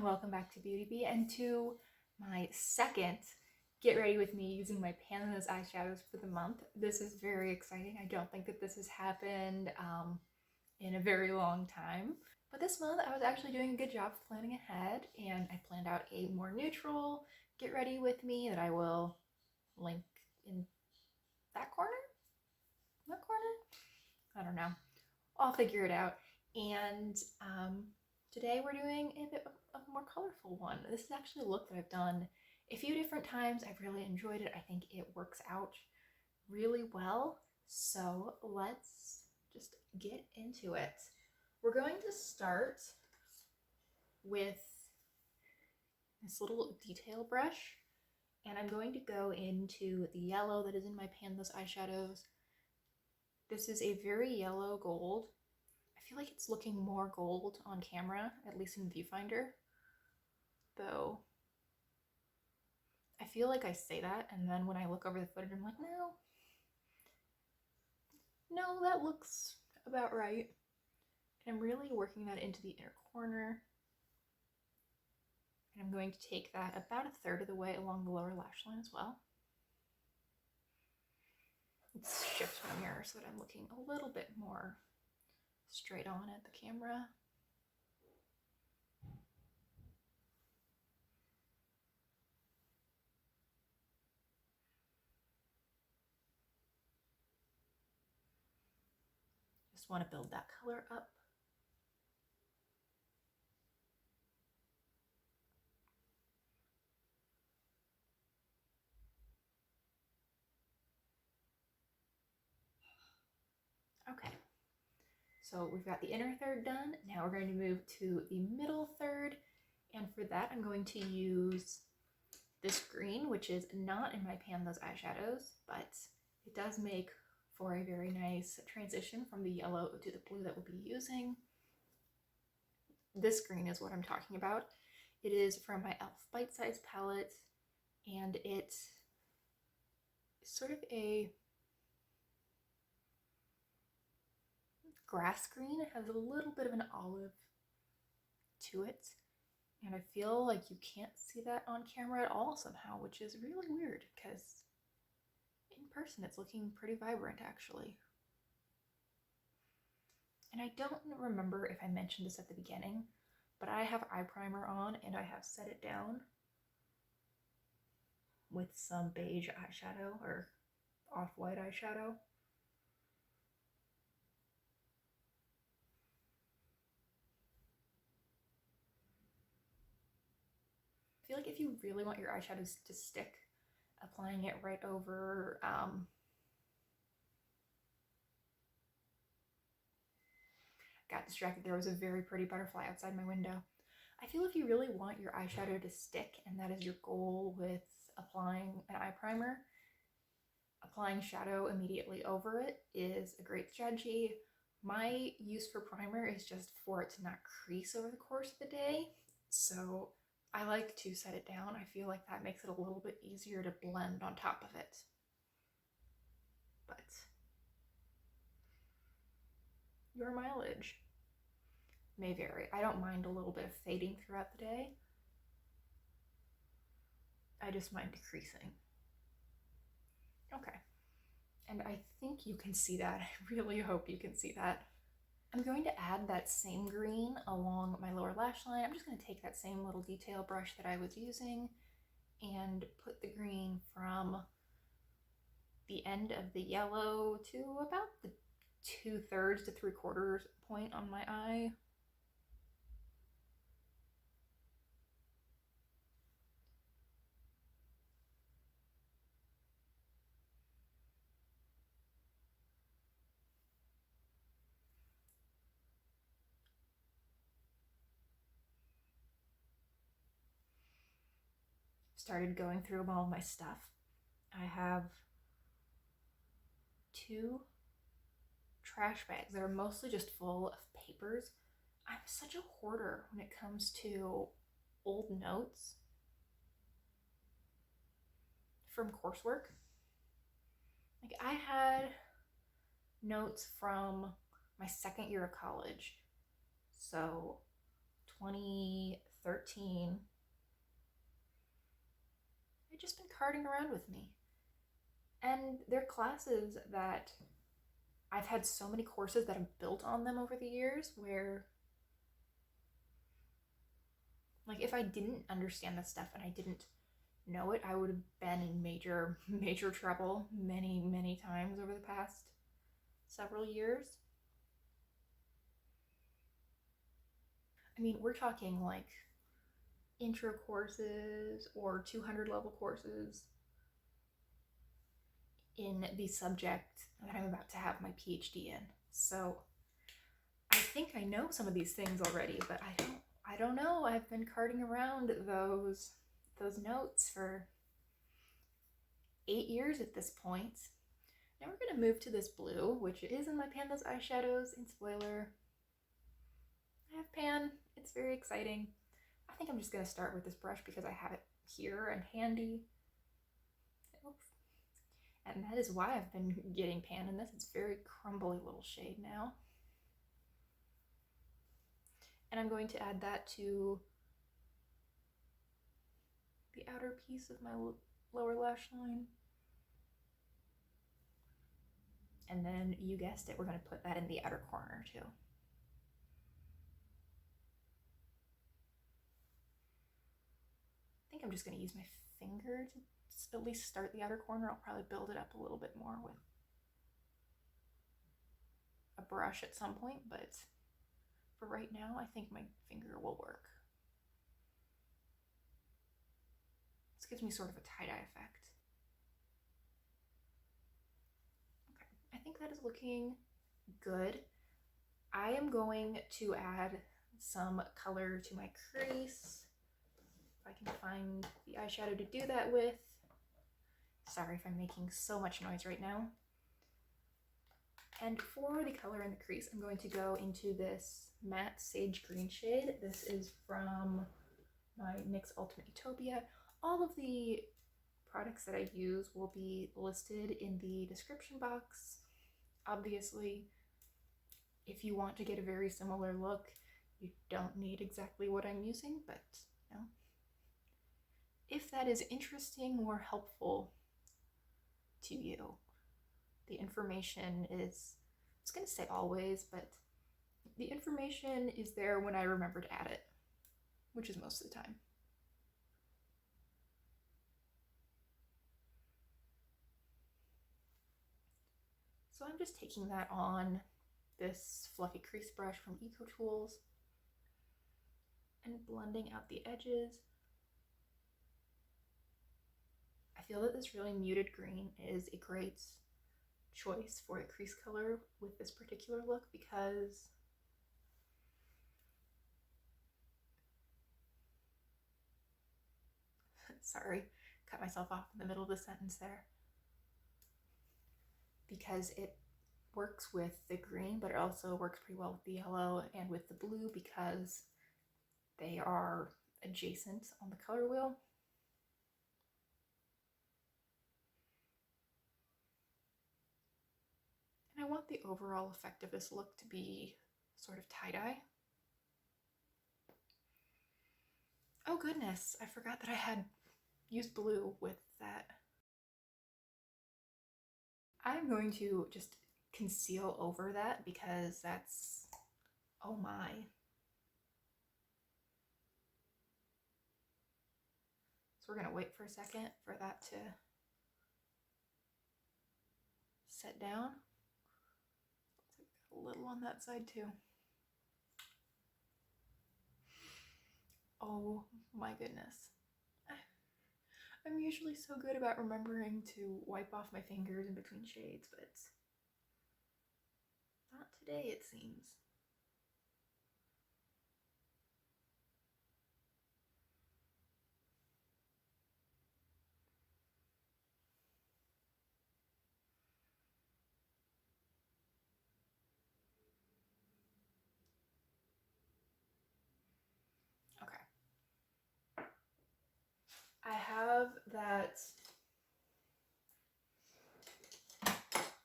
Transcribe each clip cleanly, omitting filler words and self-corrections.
welcome back to Beauty Bee and to my second Get Ready With Me using my Pandas eyeshadows for the month. This is very exciting. I don't think that this has happened in a very long time. But this month I was actually doing a good job of planning ahead, and I planned out a more neutral Get Ready With Me that I will link in that corner? That corner? I don't know. I'll figure it out. And today we're doing a bit of a more colorful one. This is actually a look that I've done a few different times. I've really enjoyed it. I think it works out really well. So let's just get into it. We're going to start with this little detail brush, and I'm going to go into the yellow that is in my Pandas eyeshadows. This is a very yellow gold. I feel like it's looking more gold on camera, at least in the viewfinder, though I feel like I say that, and then when I look over the footage, I'm like, no, that looks about right. And I'm really working that into the inner corner. And I'm going to take that about a third of the way along the lower lash line as well. Let's shift my mirror so that I'm looking a little bit more straight on at the camera. Just want to build that color up. Okay, so we've got the inner third done. Now we're going to move to the middle third, and for that I'm going to use this green, which is not in my Pandas eyeshadows, but it does make for a very nice transition from the yellow to the blue that we'll be using. This green is what I'm talking about. It is from my e.l.f. Bite Size palette, and it's sort of a grass green. It has a little bit of an olive to it, and I feel like you can't see that on camera at all somehow, which is really weird because in person it's looking pretty vibrant actually. And I don't remember if I mentioned this at the beginning, but I have eye primer on and I have set it down with some beige eyeshadow or off-white eyeshadow. I feel like if you really want your eyeshadows to stick, applying it right over got distracted. There was a very pretty butterfly outside my window. I feel if you really want your eyeshadow to stick, and that is your goal with applying an eye primer, applying shadow immediately over it is a great strategy. My use for primer is just for it to not crease over the course of the day, so I like to set it down. I feel like that makes it a little bit easier to blend on top of it. But your mileage may vary. I don't mind a little bit of fading throughout the day. I just mind decreasing. Okay, and I think you can see that. I really hope you can see that. I'm going to add that same green along my lower lash line. I'm just going to take that same little detail brush that I was using and put the green from the end of the yellow to about the 2/3 to 3/4 point on my eye. Started going through all of my stuff. I have 2 trash bags that are mostly just full of papers. I'm such a hoarder when it comes to old notes from coursework. Like, I had notes from my second year of college, so 2013, 13, they've just been carting around with me. And they're classes that I've had so many courses that have built on them over the years where, like, if I didn't understand this stuff and I didn't know it, I would have been in major trouble many times over the past several years. I mean, we're talking like intro courses or 200 level courses in the subject that I'm about to have my PhD in. So I think I know some of these things already, but I don't know. I've been carting around those notes for 8 years at this point. Now we're gonna move to this blue, which is in my Pandas Eyeshadows in Spoiler. I have pan, it's very exciting. I think I'm just gonna start with this brush because I have it here and handy. And that is why I've been getting pan in this. It's a very crumbly little shade now. And I'm going to add that to the outer piece of my lower lash line. And then, you guessed it, we're going to put that in the outer corner too. I think I'm just going to use my finger to at least start the outer corner. I'll probably build it up a little bit more with a brush at some point, but for right now, I think my finger will work. This gives me sort of a tie-dye effect. Okay, I think that is looking good. I am going to add some color to my crease. If I can find the eyeshadow to do that with. Sorry if I'm making so much noise right now. And for the color in the crease, I'm going to go into this matte sage green shade. This is from my NYX Ultimate Utopia. All of the products that I use will be listed in the description box. Obviously, if you want to get a very similar look, you don't need exactly what I'm using, but you know, if that is interesting or helpful to you, the information is, I was going to say always, but the information is there when I remember to add it, which is most of the time. So I'm just taking that on this fluffy crease brush from Eco Tools and blending out the edges. I feel that this really muted green is a great choice for a crease color with this particular look because sorry, cut myself off in the middle of the sentence there. Because it works with the green, but it also works pretty well with the yellow and with the blue because they are adjacent on the color wheel. And I want the overall effect of this look to be sort of tie-dye. Oh goodness, I forgot that I had used blue with that. I'm going to just conceal over that because that's, oh my. So we're gonna wait for a second for that to set down. A little on that side too. Oh my goodness. I'm usually so good about remembering to wipe off my fingers in between shades, but not today, it seems. Okay. I have that.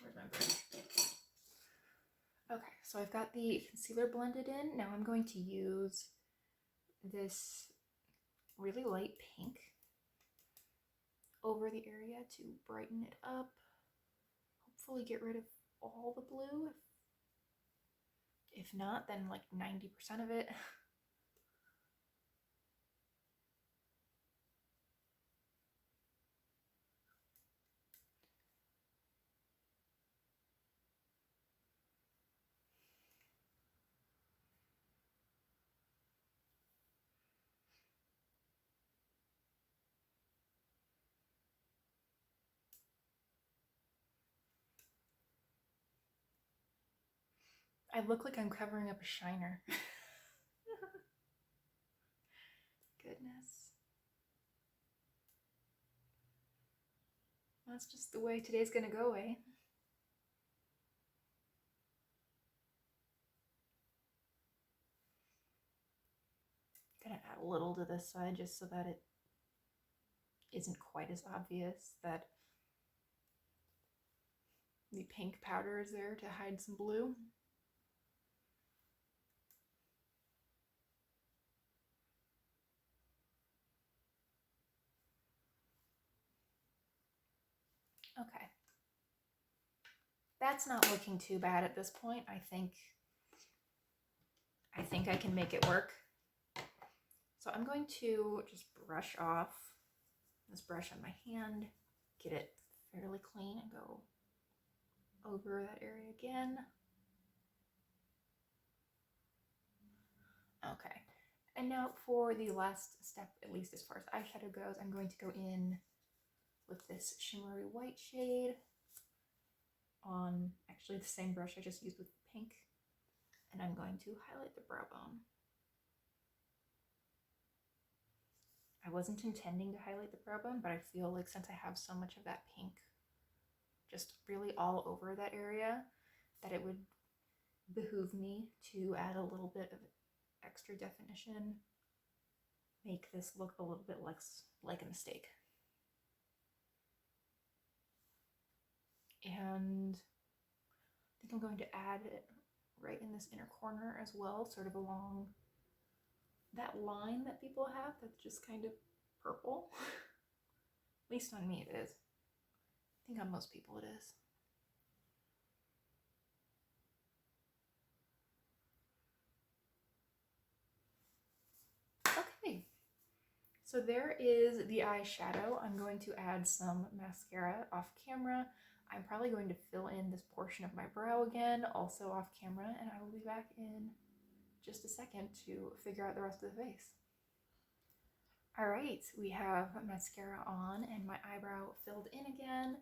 Where's my brush? Okay, so I've got the concealer blended in. Now I'm going to use this really light pink over the area to brighten it up. Hopefully get rid of all the blue. If not, then like 90% of it. I look like I'm covering up a shiner. Goodness. That's just the way today's gonna go, eh? Gonna add a little to this side just so that it isn't quite as obvious that the pink powder is there to hide some blue. Okay. That's not looking too bad at this point. I think I can make it work. So I'm going to just brush off this brush on my hand, get it fairly clean, and go over that area again. Okay. And now for the last step, at least as far as eyeshadow goes, I'm going to go in with this shimmery white shade on actually the same brush I just used with pink, and I'm going to highlight the brow bone. I wasn't intending to highlight the brow bone, but I feel like since I have so much of that pink just really all over that area, that it would behoove me to add a little bit of extra definition, make this look a little bit less like a mistake. And I think I'm going to add it right in this inner corner as well, sort of along that line that people have that's just kind of purple. At least on me it is. I think on most people it is. Okay, so there is the eyeshadow. I'm going to add some mascara off camera. I'm probably going to fill in this portion of my brow again, also off camera, and I will be back in just a second to figure out the rest of the face. All right, we have mascara on and my eyebrow filled in again.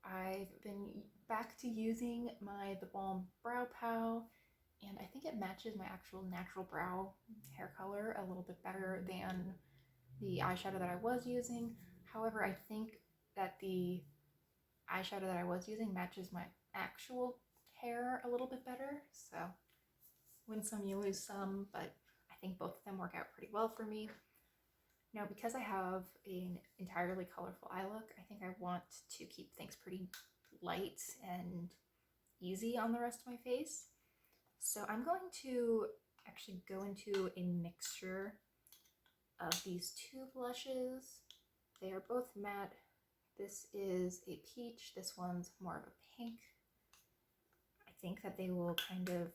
I've been back to using my theBalm Brow Pow, and I think it matches my actual natural brow hair color a little bit better than the eyeshadow that I was using. However, I think that the eyeshadow that I was using matches my actual hair a little bit better. So win some, you lose some, but I think both of them work out pretty well for me. Now, because I have an entirely colorful eye look, I think I want to keep things pretty light and easy on the rest of my face. So I'm going to actually go into a mixture of these two blushes. They are both matte. This is a peach, this one's more of a pink. I think that they will kind of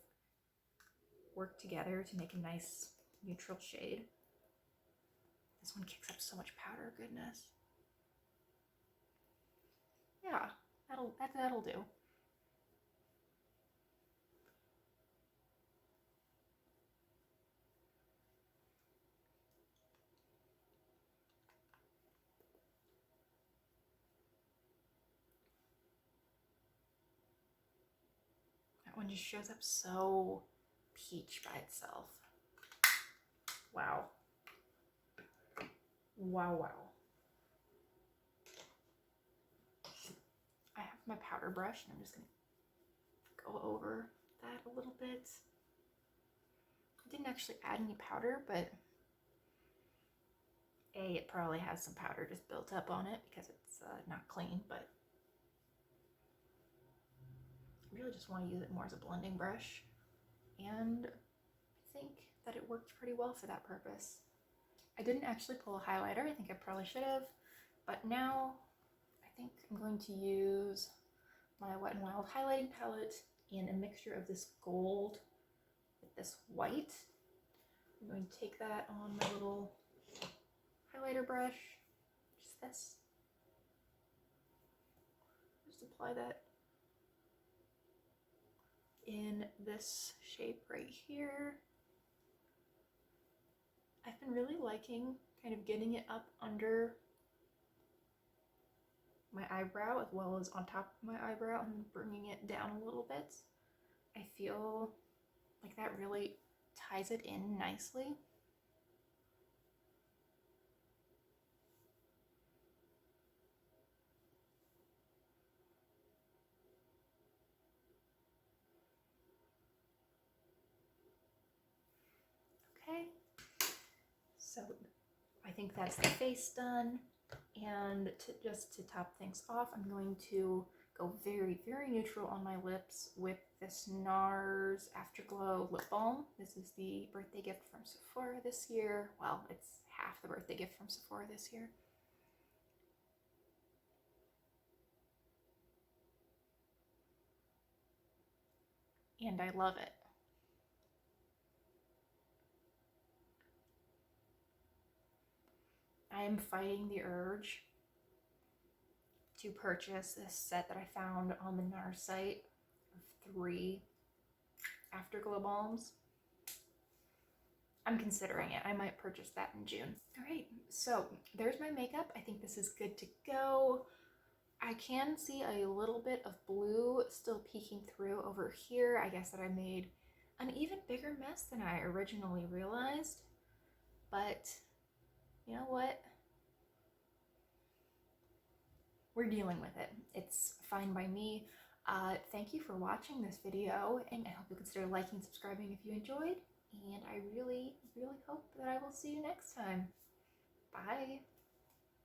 work together to make a nice neutral shade. This one kicks up so much powder, goodness. Yeah, that'll do. That one just shows up so peach by itself. Wow. Wow, wow. I have my powder brush and I'm just gonna go over that a little bit. I didn't actually add any powder, but it probably has some powder just built up on it because it's not clean, but I really just want to use it more as a blending brush, and I think that it worked pretty well for that purpose. I didn't actually pull a highlighter. I think I probably should have, but now I think I'm going to use my Wet n Wild highlighting palette and a mixture of this gold with this white. I'm going to take that on my little highlighter brush, just this. Just apply that in this shape right here. I've been really liking kind of getting it up under my eyebrow as well as on top of my eyebrow and bringing it down a little bit. I feel like that really ties it in nicely. Okay, so I think that's the face done. And just to top things off, I'm going to go very, very neutral on my lips with this NARS Afterglow lip balm. This is the birthday gift from Sephora this year. Well, it's half the birthday gift from Sephora this year. And I love it. I am fighting the urge to purchase this set that I found on the NARS site of 3 Afterglow balms. I'm considering it. I might purchase that in June. All right, so there's my makeup. I think this is good to go. I can see a little bit of blue still peeking through over here. I guess that I made an even bigger mess than I originally realized, but you know what? We're dealing with it. It's fine by me. Thank you for watching this video, and I hope you consider liking and subscribing if you enjoyed, and I really, really hope that I will see you next time. Bye!